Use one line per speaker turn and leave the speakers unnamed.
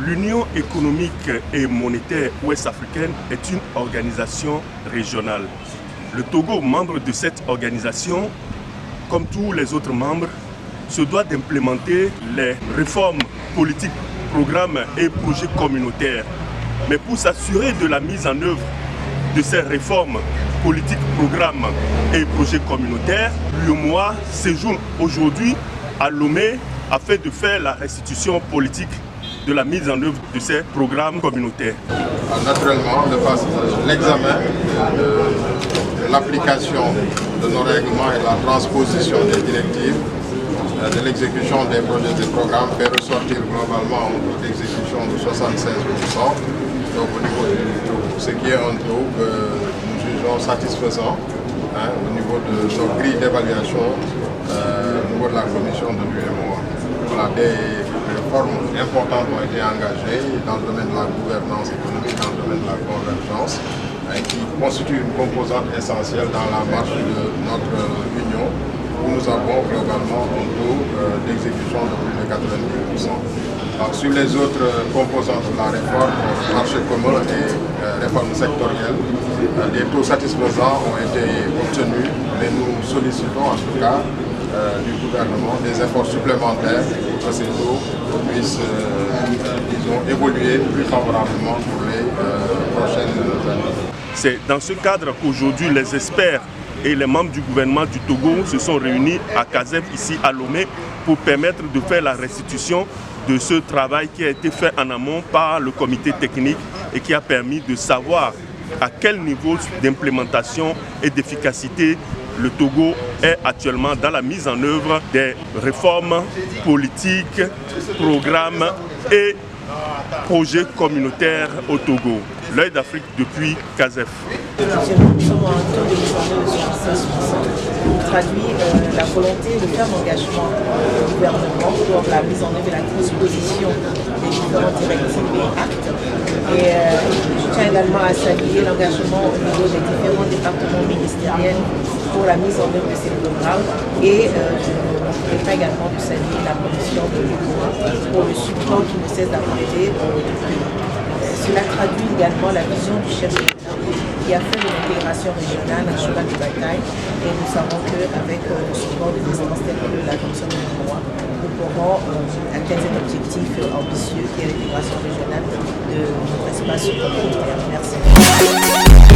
L'Union économique et monétaire ouest-africaine est une organisation régionale. Le Togo, membre de cette organisation, comme tous les autres membres, se doit d'implémenter les réformes politiques, programmes et projets communautaires. Mais pour s'assurer de la mise en œuvre de ces réformes politiques, programmes et projets communautaires, l'UEMOA séjourne aujourd'hui à Lomé afin de faire la restitution politique de la mise en œuvre de ces programmes communautaires.
Naturellement, l'examen de l'application de nos règlements et la transposition des directives, de l'exécution des projets et programmes fait ressortir globalement un taux d'exécution de 76%. Donc au niveau du taux, ce qui est un taux que nous jugeons satisfaisant au niveau de nos grilles d'évaluation au niveau de la commission de l'UEMOA. Voilà, des réformes importantes ont été engagées dans le domaine de la gouvernance économique, dans le domaine de la convergence, qui constitue une composante essentielle dans la marche de notre union, où nous avons globalement un taux d'exécution de plus de 90%. Alors, sur les autres composantes de la réforme, marché commun et réforme sectorielle, des taux satisfaisants ont été obtenus, mais nous sollicitons en tout cas du gouvernement des efforts supplémentaires pour que ces taux puissent évoluer plus favorablement pour les prochaines années.
C'est dans ce cadre qu'aujourd'hui les experts et les membres du gouvernement du Togo se sont réunis à Kazef, ici à Lomé, pour permettre de faire la restitution de ce travail qui a été fait en amont par le comité technique et qui a permis de savoir à quel niveau d'implémentation et d'efficacité le Togo est actuellement dans la mise en œuvre des réformes politiques, programmes et projets communautaires au Togo. L'œil d'Afrique depuis Kazef.
Nous sommes à un taux de mise en œuvre de 76%. Traduit la volonté, le ferme engagement du gouvernement pour la mise en œuvre et la transposition des différentes directives et actes. Et je tiens également à saluer l'engagement au niveau des différents départements ministériels pour la mise en œuvre de ces programmes. Et je ne voudrais également de saluer la commission de l'UEMOA pour le support qui ne cesse d'apporter. Cela traduit également la vision du chef de l'État qui a fait de l'intégration régionale un cheval de bataille. Et nous savons qu'avec le support des instances telles que la commission de l'UEMOA, nous pourrons atteindre cet objectif ambitieux qui est l'intégration régionale de notre espace communautaire. Merci.